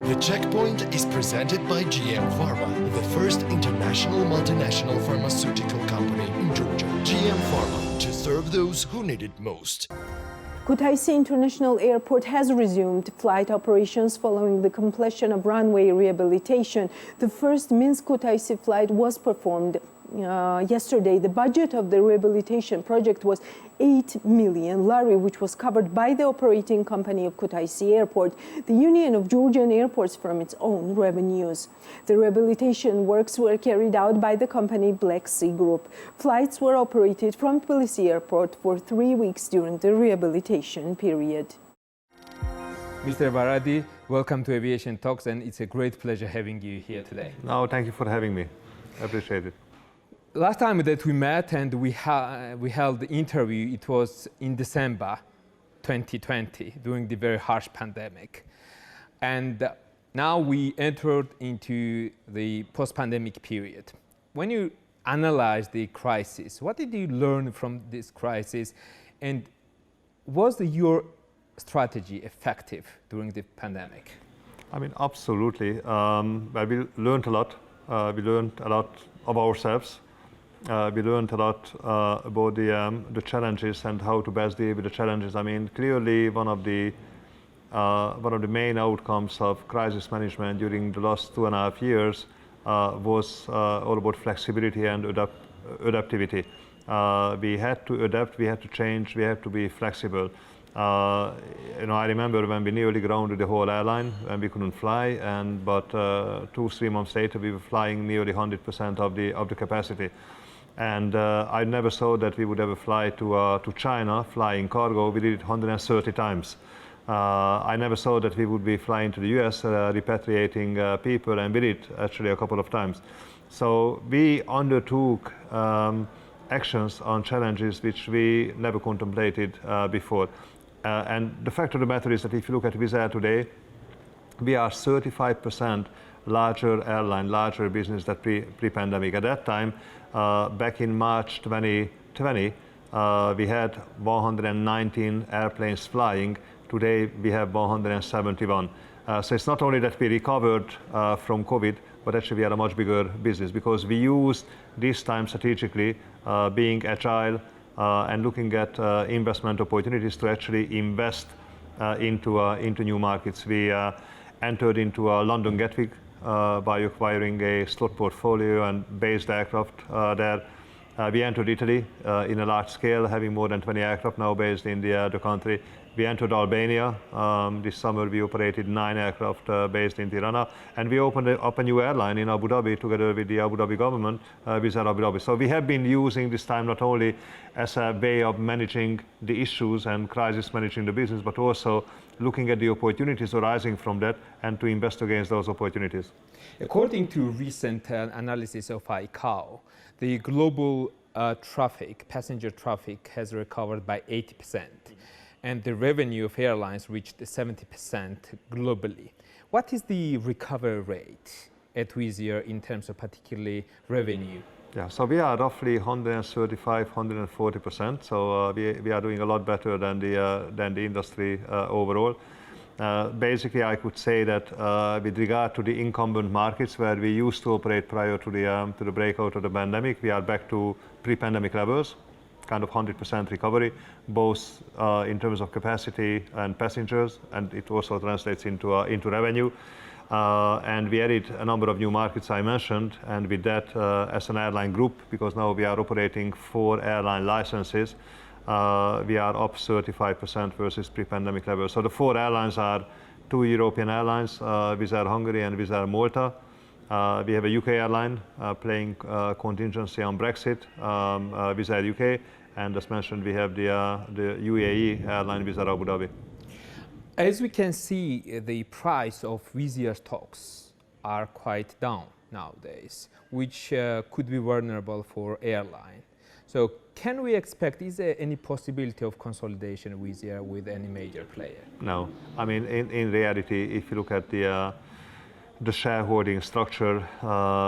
The Checkpoint is presented by GM Pharma, the first international multinational pharmaceutical company in Georgia. GM Pharma, to serve those who need it most. Kutaisi International Airport has resumed flight operations following the completion of runway rehabilitation. The first Minsk-Kutaisi flight was performed yesterday. The budget of the rehabilitation project was 8 million lari, which was covered by the operating company of Kutaisi Airport, the Union of Georgian Airports, from its own revenues. The rehabilitation works were carried out by the company Black Sea Group. Flights were operated from Tbilisi Airport for 3 weeks during the rehabilitation period. Mr. Varadi, welcome to Aviation Talks, and it's a great pleasure having you here today. No, thank you for having me. I appreciate it. Last time that we met and we held the interview, it was in December 2020, during the very harsh pandemic. And now we entered into the post-pandemic period. When you analyze the crisis, what did you learn from this crisis? And was your strategy effective during the pandemic? I mean, absolutely. We learned a lot. We learned a lot of ourselves. We learned a lot about the challenges and how to best deal with the challenges. I mean, clearly one of the main outcomes of crisis management during the last 2.5 years was all about flexibility and adaptivity. We had to adapt, we had to change, we had to be flexible. I remember when we nearly grounded the whole airline and we couldn't fly, but 2-3 months later we were flying nearly 100% of the capacity. And I never thought that we would ever fly to China, flying cargo. We did it 130 times. I never thought that we would be flying to the US, repatriating people, and we did actually a couple of times. So we undertook actions on challenges which we never contemplated before. And the fact of the matter is that if you look at Wizz Air today, we are 35% larger airline, larger business than pre-pandemic. At that time, back in March 2020, we had 119 airplanes flying. Today, we have 171. So it's not only that we recovered from COVID, but actually we are a much bigger business because we used this time strategically, being agile and looking at investment opportunities to actually invest into new markets. We entered into London Gatwick by acquiring a slot portfolio and based aircraft there. We entered Italy in a large scale, having more than 20 aircraft now based in the country. We entered Albania. This summer we operated 9 aircraft based in Tirana. And we opened up a new airline in Abu Dhabi together with the Abu Dhabi government, Wizz Air Abu Dhabi. So we have been using this time not only as a way of managing the issues and crisis managing the business, but also looking at the opportunities arising from that and to invest against those opportunities. According to recent analysis of ICAO, the global passenger traffic has recovered by 80%, and the revenue of airlines reached 70% globally. What is the recovery rate at Wizz Air in terms of particularly revenue? Yeah, so we are roughly 135, 140%. So we are doing a lot better than the industry overall. Basically, I could say that with regard to the incumbent markets where we used to operate prior to the breakout of the pandemic, we are back to pre-pandemic levels, kind of 100% recovery, both in terms of capacity and passengers, and it also translates into revenue. And we added a number of new markets I mentioned, and with that, as an airline group, because now we are operating 4 airline licenses, we are up 35% versus pre-pandemic levels. So the 4 airlines are 2 European airlines, Wizz Air Hungary and Wizz Air Malta. We have a UK airline playing contingency on Brexit, Wizz Air UK, and as mentioned, we have the UAE airline, Wizz Air Abu Dhabi. As we can see, the price of Wizz Air stocks are quite down nowadays, which could be vulnerable for airline. So can we expect, is there any possibility of consolidation with Wizz Air with any major player? No. I mean, in reality, if you look at the shareholding structure,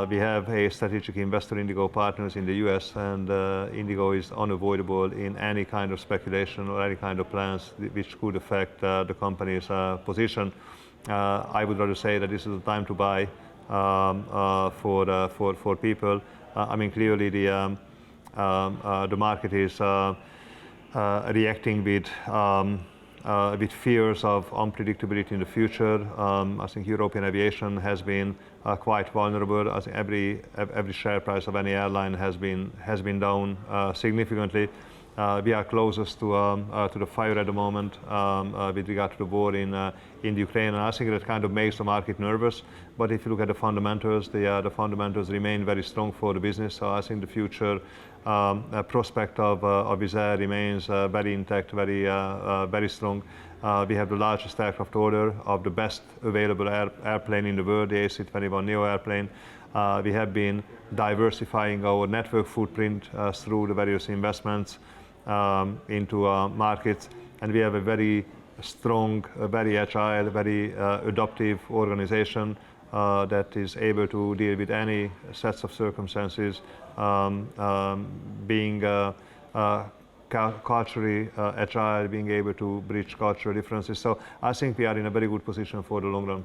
we have a strategic investor, Indigo Partners, in the US, and Indigo is unavoidable in any kind of speculation or any kind of plans which could affect the company's position. I would rather say that this is the time to buy for people. I mean, clearly the market is reacting with fears of unpredictability in the future. I think European aviation has been quite vulnerable. I think every share price of any airline has been down significantly. We are closest to the fire at the moment with regard to the war in Ukraine, and I think that kind of makes the market nervous. But if you look at the fundamentals, the fundamentals remain very strong for the business. So I think the future prospect of Wizz Air remains very intact, very strong. We have the largest aircraft order of the best available airplane in the world, the AC-21neo airplane. We have been diversifying our network footprint through the various investments into markets, and we have a very strong, very agile, very adaptive organization that is able to deal with any sets of circumstances, being culturally agile, being able to bridge cultural differences. So I think we are in a very good position for the long run.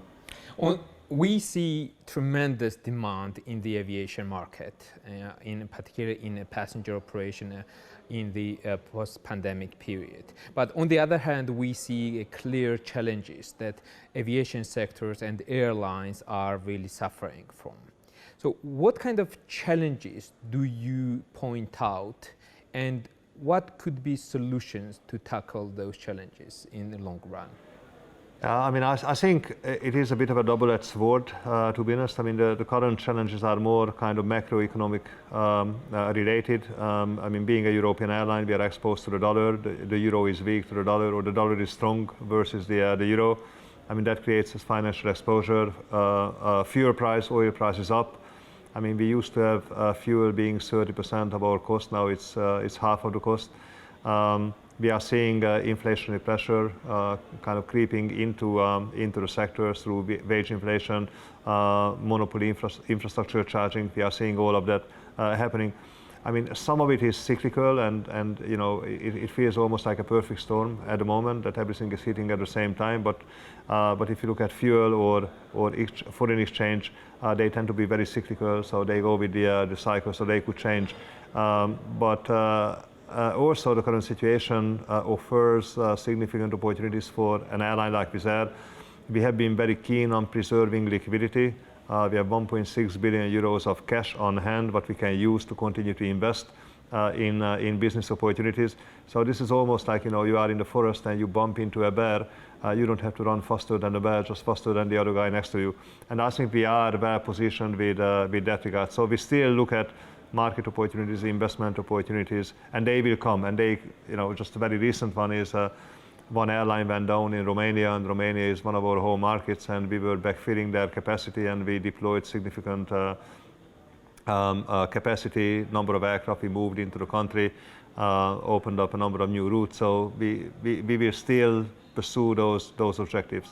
We see tremendous demand in the aviation market, in particular in a passenger operation in the post-pandemic period. But on the other hand, we see clear challenges that aviation sectors and airlines are really suffering from. So what kind of challenges do you point out, and what could be solutions to tackle those challenges in the long run? I mean, I think it is a bit of a double-edged sword, to be honest. I mean, the current challenges are more kind of macroeconomic related. I mean, being a European airline, we are exposed to the dollar. The euro is weak to the dollar, or the dollar is strong versus the euro. I mean, that creates this financial exposure. Fuel price, oil price is up. I mean, we used to have fuel being 30% of our cost. Now it's half of the cost. We are seeing inflationary pressure kind of creeping into the sector through wage inflation, monopoly infrastructure charging. We are seeing all of that happening. I mean, some of it is cyclical, and you know, it feels almost like a perfect storm at the moment that everything is hitting at the same time. But if you look at fuel or foreign exchange, they tend to be very cyclical, so they go with the cycle, so they could change. Also, the current situation offers significant opportunities for an airline like Wizz Air. We have been very keen on preserving liquidity. We have 1.6 billion euros of cash on hand, what we can use to continue to invest in business opportunities. So this is almost like, you know, you are in the forest and you bump into a bear. You don't have to run faster than the bear, just faster than the other guy next to you. And I think we are well positioned with that regard. So we still look at market opportunities, investment opportunities, and they will come. And they, you know, just a very recent one is one airline went down in Romania, and Romania is one of our home markets, and we were backfilling their capacity, and we deployed significant capacity, number of aircraft we moved into the country, opened up a number of new routes. So we will still pursue those objectives.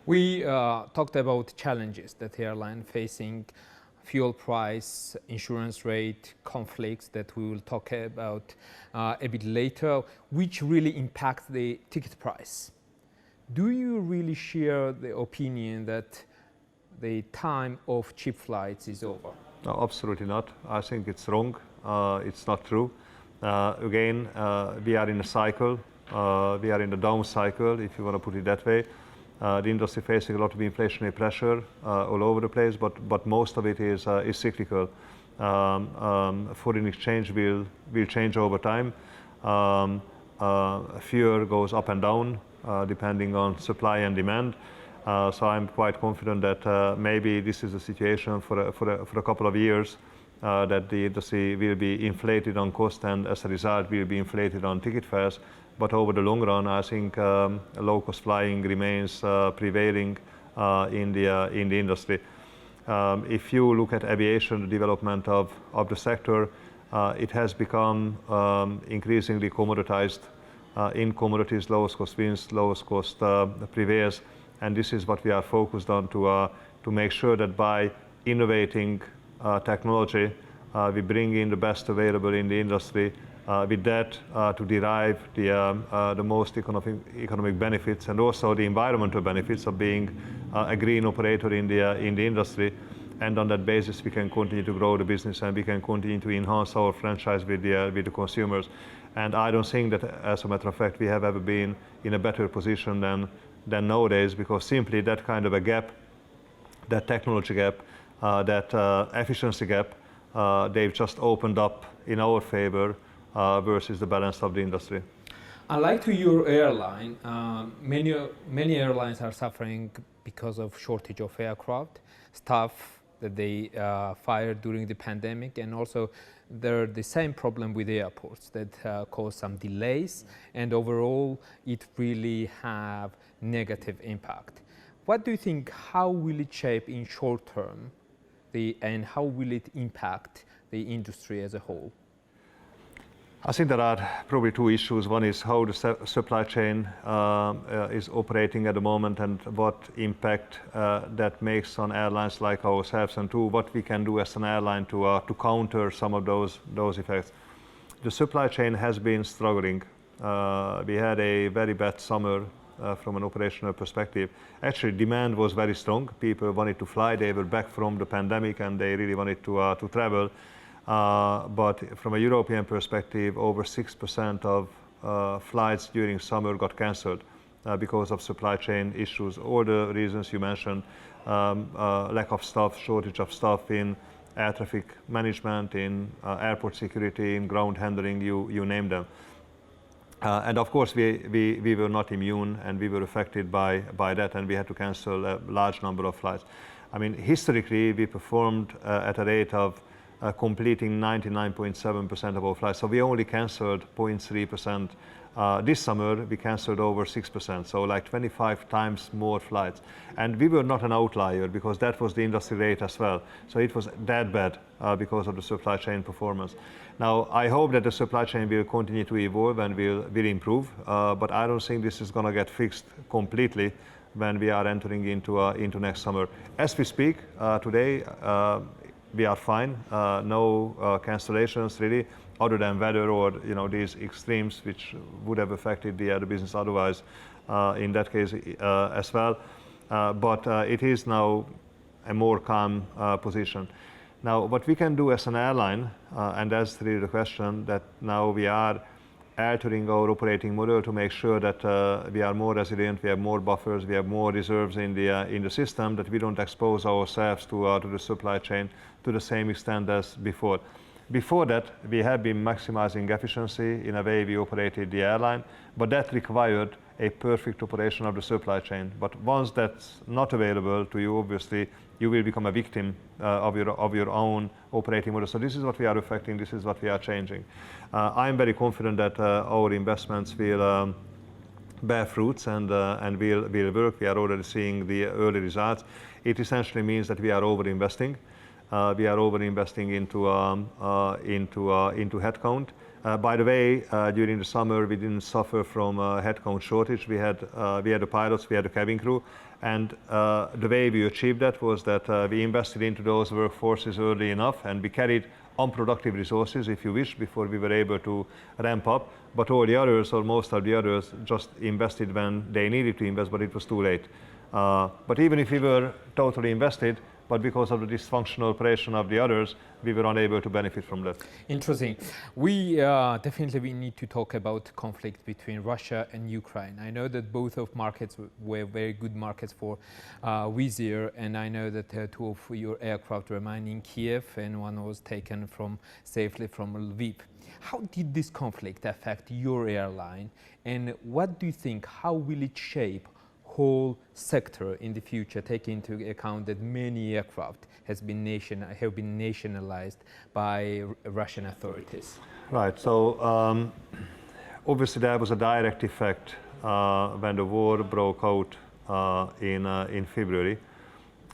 We talked about challenges that the airline facing, fuel price, insurance rate, conflicts that we will talk about a bit later, which really impact the ticket price. Do you really share the opinion that the time of cheap flights is over? No, absolutely not. I think it's wrong. It's not true. Again, we are in a cycle. We are in the down cycle, if you want to put it that way. The industry facing a lot of inflationary pressure all over the place, but most of it is cyclical. Foreign exchange will change over time. Fuel goes up and down depending on supply and demand. So I'm quite confident that maybe this is a situation for a couple of years that the industry will be inflated on cost, and as a result will be inflated on ticket fares. But over the long run, I think low-cost flying remains prevailing in the industry. If you look at aviation, the development of the sector, it has become increasingly commoditized. In commodities, lowest cost wins, lowest cost prevails, and this is what we are focused on to make sure that by innovating technology, we bring in the best available in the industry, with that to derive the most economic benefits and also the environmental benefits of being a green operator in the industry. And on that basis, we can continue to grow the business and we can continue to enhance our franchise with the consumers. And I don't think that, as a matter of fact, we have ever been in a better position than nowadays, because simply that kind of a gap, that technology gap, that efficiency gap, they've just opened up in our favor versus the balance of the industry. Unlike to your airline, many airlines are suffering because of shortage of aircraft, staff that they fired during the pandemic, and also there are the same problem with airports that cause some delays, and overall it really have negative impact. What do you think, how will it shape in short term and how will it impact the industry as a whole? I think there are probably two issues. One is how the supply chain is operating at the moment and what impact that makes on airlines like ourselves, and two, what we can do as an airline to counter some of those effects. The supply chain has been struggling. We had a very bad summer from an operational perspective. Actually, demand was very strong. People wanted to fly. They were back from the pandemic and they really wanted to travel. But from a European perspective, over 6% of flights during summer got cancelled because of supply chain issues. All the reasons you mentioned, lack of staff, shortage of staff in air traffic management, in airport security, in ground handling, you name them. And of course, we were not immune and we were affected by that, and we had to cancel a large number of flights. I mean, historically, we performed at a rate of completing 99.7% of our flights. So we only cancelled 0.3%. This summer, we cancelled over 6%, so like 25 times more flights. And we were not an outlier because that was the industry rate as well. So it was that bad because of the supply chain performance. Now, I hope that the supply chain will continue to evolve and will improve, but I don't think this is going to get fixed completely when we are entering into next summer. As we speak today, we are fine. No cancellations really, other than weather or these extremes which would have affected the business otherwise in that case as well. But it is now a more calm position. Now, what we can do as an airline, and that's really the question, that now we are altering our operating model to make sure that we are more resilient, we have more buffers, we have more reserves in the system, that we don't expose ourselves to the supply chain to the same extent as before. Before that, we have been maximizing efficiency in a way we operated the airline, but that required a perfect operation of the supply chain. But once that's not available to you, obviously, you will become a victim of your own operating model. So this is what we are affecting, this is what we are changing. I'm very confident that our investments will bear fruits and will work. We are already seeing the early results. It essentially means that we are over-investing. We are over-investing into headcount. By the way, during the summer, we didn't suffer from headcount shortage. We had the pilots, we had the cabin crew, and the way we achieved that was that we invested into those workforces early enough, and we carried unproductive resources, if you wish, before we were able to ramp up. But all the others, or most of the others, just invested when they needed to invest, but it was too late. But even if we were totally invested, but because of the dysfunctional operation of the others, we were unable to benefit from that. Interesting. We definitely need to talk about conflict between Russia and Ukraine. I know that both of markets were very good markets for Wizz Air, and I know that two of your aircraft remain in Kiev, and one was taken safely from Lviv. How did this conflict affect your airline, and what do you think? How will it shape whole sector in the future, taking into account that many aircraft have been nationalized by Russian authorities? Right. So obviously there was a direct effect when the war broke out in February.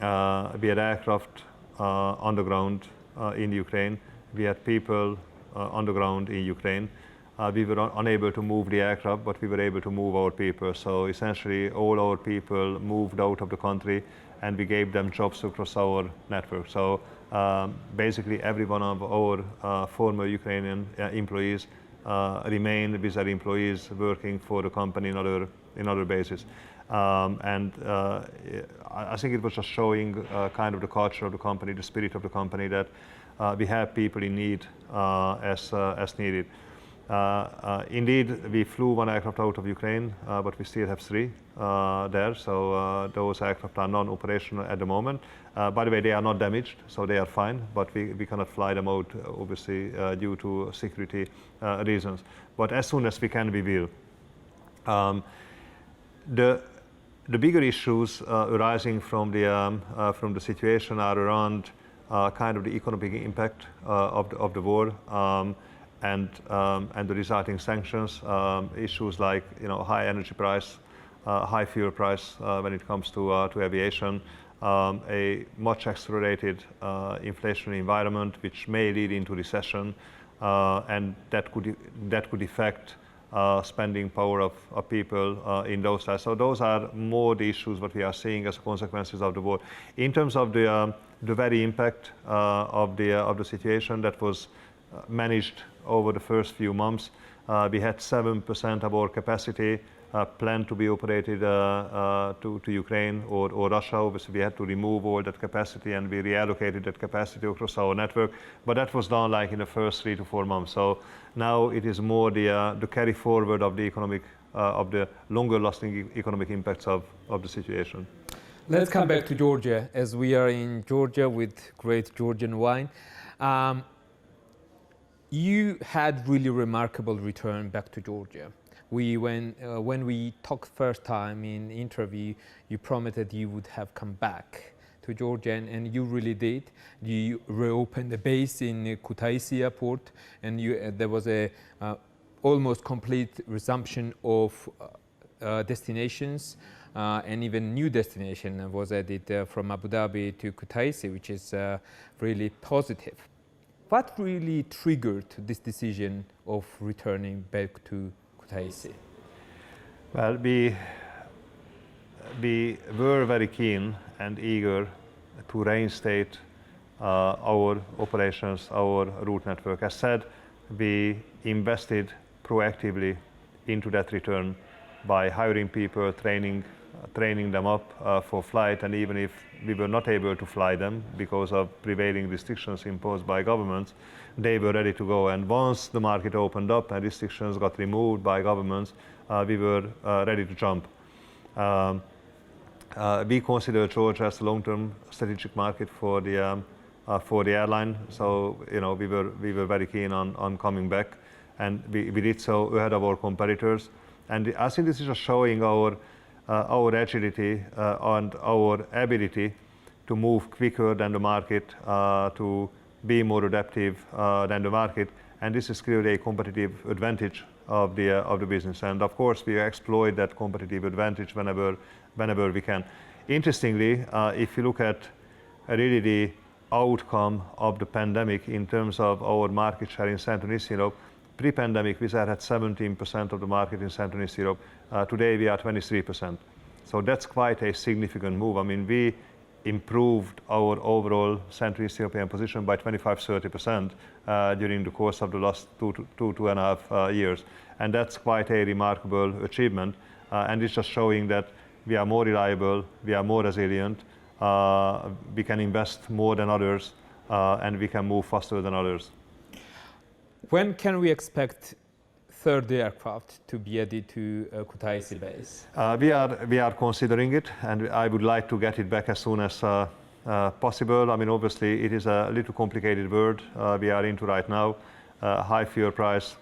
We had aircraft underground in Ukraine. We had people underground in Ukraine. We were unable to move the aircraft, but we were able to move our people. So essentially, all our people moved out of the country, and we gave them jobs across our network. So basically, every one of our former Ukrainian employees remain with their employees working for the company in other bases. I think it was just showing kind of the culture of the company, the spirit of the company, that we have people in need as needed. Indeed, we flew one aircraft out of Ukraine, but we still have 3 there. So those aircraft are non-operational at the moment. By the way, they are not damaged, so they are fine, but we cannot fly them out, obviously, due to security reasons. But as soon as we can, we will. The bigger issues arising from the situation are around kind of the economic impact of the war and the resulting sanctions, issues like high energy price, high fuel price when it comes to aviation, a much accelerated inflationary environment which may lead into recession, and that could affect spending power of people in those sides. So those are more the issues what we are seeing as consequences of the war. In terms of the very impact of the situation that was managed over the first few months, we had 7% of our capacity planned to be operated to Ukraine or Russia. Obviously, we had to remove all that capacity and we reallocated that capacity across our network. But that was done like in the first 3 to 4 months. So now it is more the carry forward of the economic, of the longer-lasting economic impacts of the situation. Let's come back to Georgia, as we are in Georgia with great Georgian wine. You had really remarkable return back to Georgia. When we talked first time in interview, you promised that you would have come back to Georgia, and you really did. You reopened the base in Kutaisi Airport, and there was a almost complete resumption of destinations, and even new destination was added from Abu Dhabi to Kutaisi, which is really positive. What really triggered this decision of returning back to Kutaisi? Well, we were very keen and eager to reinstate our operations, our route network. As said, we invested proactively into that return by hiring people, training them up for flight, and even if we were not able to fly them because of prevailing restrictions imposed by governments, they were ready to go. And once the market opened up and restrictions got removed by governments, we were ready to jump. We consider Georgia as a long-term strategic market for the airline, so we were very keen on coming back, and we did so ahead of our competitors. And I think this is just showing our agility and our ability to move quicker than the market, to be more adaptive than the market, and this is clearly a competitive advantage of the business. And of course, we exploit that competitive advantage whenever we can. Interestingly, if you look at really the outcome of the pandemic in terms of our market share in Central and East Europe, pre-pandemic, Wizz Air had 17% of the market in Central and East Europe. Today, we are 23%. So that's quite a significant move. I mean, we improved our overall Central East European position by 25-30% during the course of the last two and a half years. And that's quite a remarkable achievement. And it's just showing that we are more reliable, we are more resilient, we can invest more than others, and we can move faster than others. When can we expect third aircraft to be added to Kutaisi base? We are considering it, and I would like to get it back as soon as possible. I mean, obviously, it is a little complicated world we are into right now. High fuel price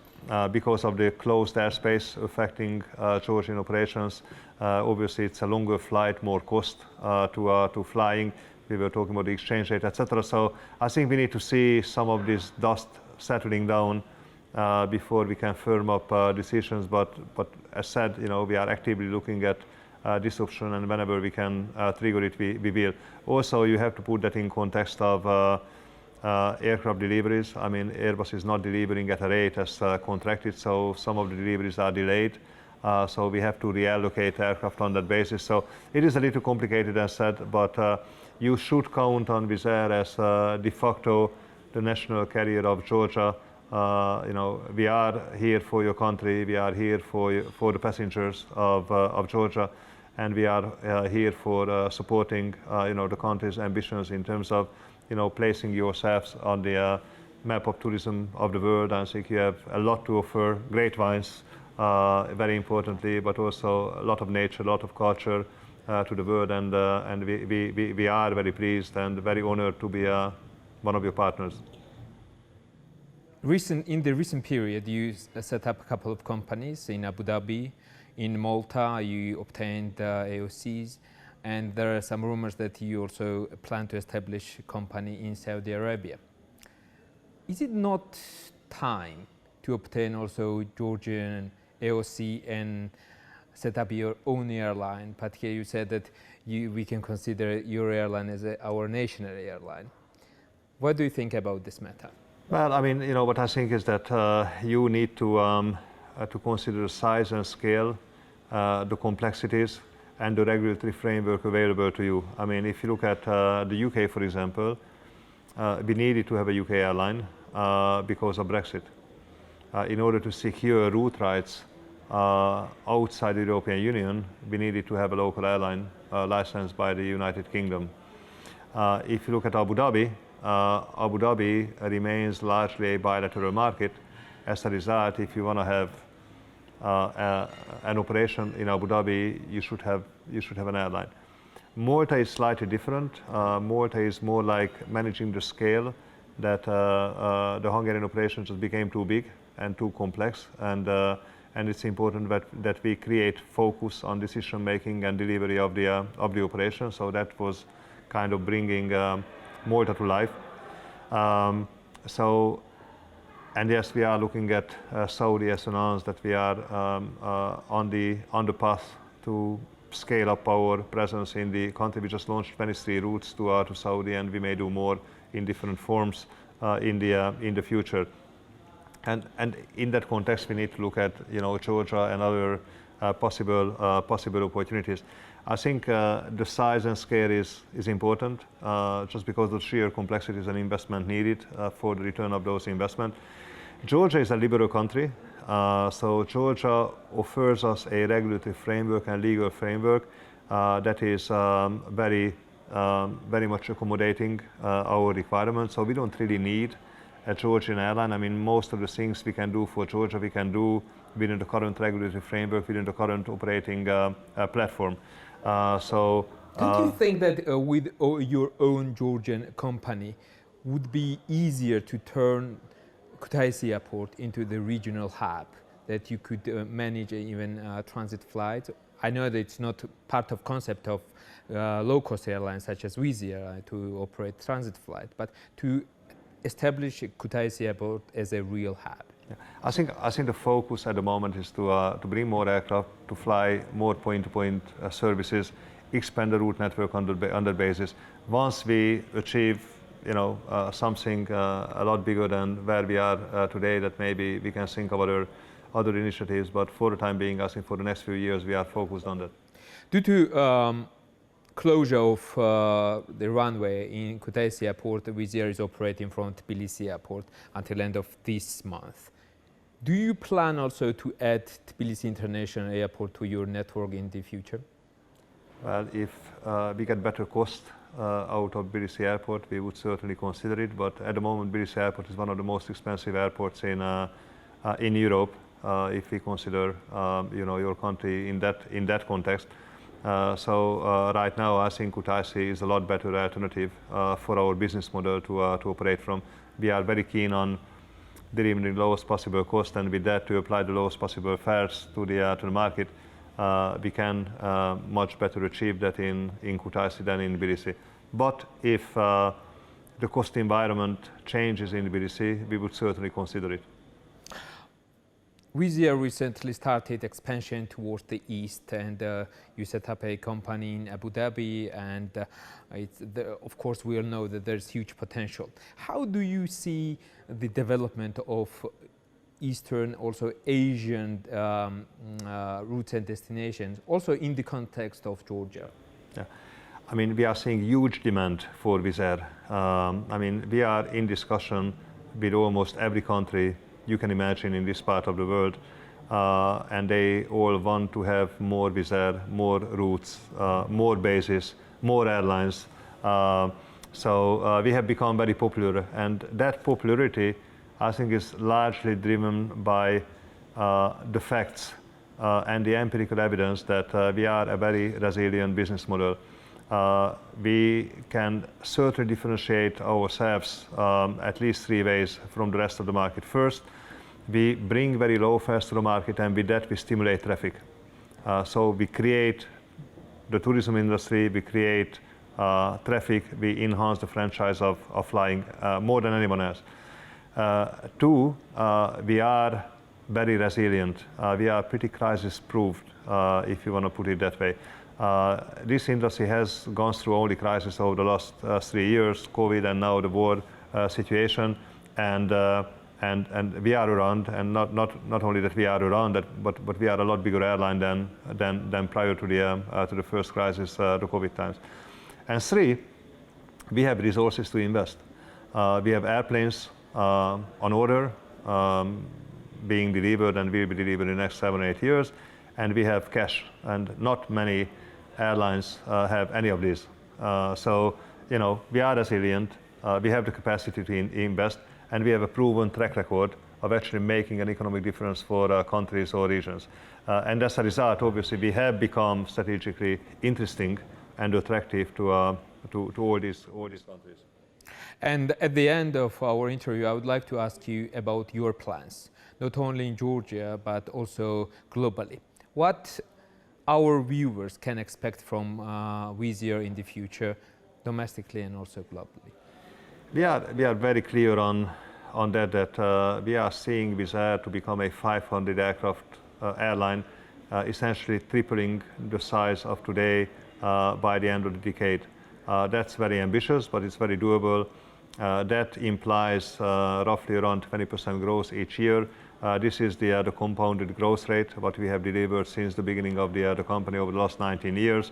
because of the closed airspace affecting Georgian operations. Obviously, it's a longer flight, more cost to flying. We were talking about the exchange rate, etc. So I think we need to see some of this dust settling down before we can firm up decisions. But as said, we are actively looking at this option, and whenever we can trigger it, we will. Also, you have to put that in context of aircraft deliveries. I mean, Airbus is not delivering at a rate as contracted, so some of the deliveries are delayed. So we have to reallocate aircraft on that basis. So it is a little complicated, as said, but you should count on Wizz Air as de facto the national carrier of Georgia we are here for your country, we are here for the passengers of Georgia, and we are here for supporting the country's ambitions in terms of placing yourselves on the map of tourism of the world. I think you have a lot to offer, great wines, very importantly, but also a lot of nature, a lot of culture to the world, and we are very pleased and very honored to be one of your partners. In the recent period, you set up a couple of companies in Abu Dhabi, in Malta. You obtained AOCs, and there are some rumors that you also plan to establish a company in Saudi Arabia. Is it not time to obtain also Georgian AOC and set up your own airline? But here you said that we can consider your airline as our national airline. What do you think about this matter? Well, I mean, what I think is that you need to consider the size and scale, the complexities, and the regulatory framework available to you. I mean, if you look at the UK, for example, we needed to have a UK airline because of Brexit. In order to secure route rights outside the European Union, we needed to have a local airline licensed by the United Kingdom. If you look at Abu Dhabi remains largely a bilateral market. As a result, if you want to have an operation in Abu Dhabi, you should have an airline. Malta is slightly different. Malta is more like managing the scale that the Hungarian operation just became too big and too complex, and it's important that we create focus on decision making and delivery of the operation. So that was kind of bringing Malta to life. And yes, we are looking at Saudi as announced that we are on the path to scale up our presence in the country. We just launched 23 routes to Saudi, and we may do more in different forms in the future. And in that context, we need to look at Georgia and other possible opportunities. I think the size and scale is important, just because of sheer complexities and investment needed for the return of those investments. Georgia is a liberal country, so Georgia offers us a regulatory framework and legal framework that is very much accommodating our requirements. So we don't really need a Georgian airline. I mean, most of the things we can do for Georgia, we can do within the current regulatory framework, within the current operating platform. Don't you think that with your own Georgian company would be easier to turn Kutaisi Airport into the regional hub, that you could manage even transit flights? I know that it's not part of concept of low-cost airlines such as Wizz Air to operate transit flight, but to establish Kutaisi Airport as a real hub. Yeah. I think the focus at the moment is to bring more aircraft, to fly more point-to-point services, expand the route network under basis. Once we achieve, something a lot bigger than where we are today, that maybe we can think of other initiatives. But for the time being, I think for the next few years, we are focused on that. Due to closure of the runway in Kutaisi Airport, Wizz Air is operating from Tbilisi Airport until end of this month. Do you plan also to add Tbilisi International Airport to your network in the future? Well, if we get better cost out of Tbilisi Airport, we would certainly consider it. But at the moment, Tbilisi Airport is one of the most expensive airports in Europe, if we consider your country in that context. So right now, I think Kutaisi is a lot better alternative for our business model to operate from. We are very keen on delivering the lowest possible cost, and with that, to apply the lowest possible fares to the market. We can much better achieve that in Kutaisi than in Tbilisi. But if the cost environment changes in Tbilisi, we would certainly consider it. Wizz Air recently started expansion towards the east, and you set up a company in Abu Dhabi, and of course we all know that there's huge potential. How do you see the development of Eastern, also Asian routes and destinations, also in the context of Georgia? Yeah. I mean, we are seeing huge demand for Wizz Air. I mean, we are in discussion with almost every country you can imagine in this part of the world. And they all want to have more Wizz Air, more routes, more bases, more airlines. So we have become very popular, and that popularity, I think, is largely driven by the facts and the empirical evidence that we are a very resilient business model. We can certainly differentiate ourselves at least three ways from the rest of the market. First, we bring very low fares to the market, and with that we stimulate traffic. So we create the tourism industry, we create traffic, we enhance the franchise of flying more than anyone else. Two, we are very resilient. We are pretty crisis-proofed, if you want to put it that way. This industry has gone through all the crises over the last 3 years, COVID and now the war situation, and we are around, and not only that we are around, but we are a lot bigger airline than prior to the first crisis, the COVID times. And three, we have resources to invest. We have airplanes on order, being delivered and will be delivered in the next 7 or 8 years, and we have cash, and not many airlines have any of these. So, you know, we are resilient, we have the capacity to invest, and we have a proven track record of actually making an economic difference for countries or regions. And as a result, obviously, we have become strategically interesting and attractive to all these countries. And at the end of our interview, I would like to ask you about your plans, not only in Georgia, but also globally. What our viewers can expect from Wizz Air in the future, domestically and also globally? We are very clear on that we are seeing Wizz Air to become a 500 aircraft airline, essentially tripling the size of today by the end of the decade. That's very ambitious, but it's very doable. That implies roughly around 20% growth each year. This is the compounded growth rate, what we have delivered since the beginning of the company over the last 19 years.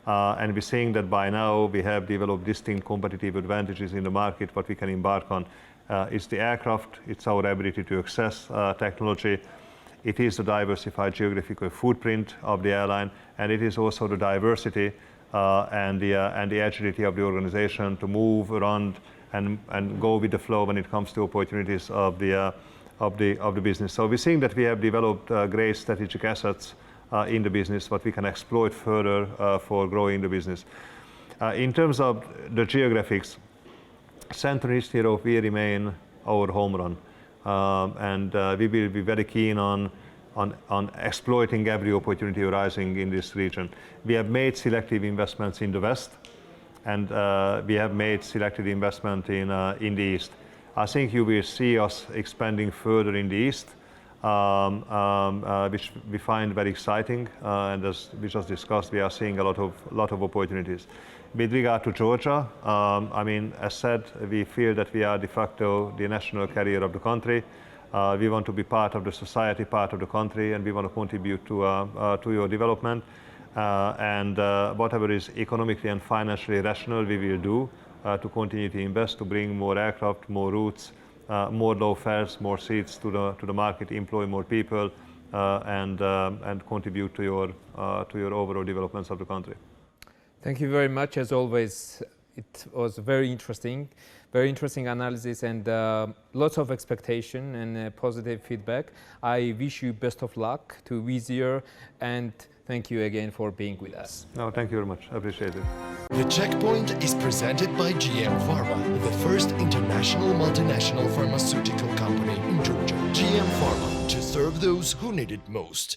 And we're seeing that by now we have developed distinct competitive advantages in the market, what we can embark on. It's the aircraft, it's our ability to access technology, it is the diversified geographical footprint of the airline, and it is also the diversity and the agility of the organization to move around and go with the flow when it comes to opportunities of the business. So we're seeing that we have developed great strategic assets in the business, what we can exploit further for growing the business. In terms of the geographics, Central and East Europe will remain our home run, and we will be very keen on exploiting every opportunity arising in this region. We have made selective investments in the West, and we have made selected investment in the East. I think you will see us expanding further in the East, which we find very exciting, and as we just discussed, we are seeing a lot of opportunities. With regard to Georgia, I mean, as said, we feel that we are de facto the national carrier of the country. We want to be part of the society, part of the country, and we want to contribute to your development. And whatever is economically and financially rational, we will do to continue to invest, to bring more aircraft, more routes, more low fares, more seats to the market, employ more people, and contribute to your overall developments of the country. Thank you very much. As always, it was very interesting analysis, and lots of expectation and positive feedback. I wish you best of luck to Wizz Air, and thank you again for being with us. No, thank you very much. I appreciate it. The Checkpoint is presented by GM Pharma, the first international multinational pharmaceutical company in Georgia. GM Pharma, to serve those who need it most.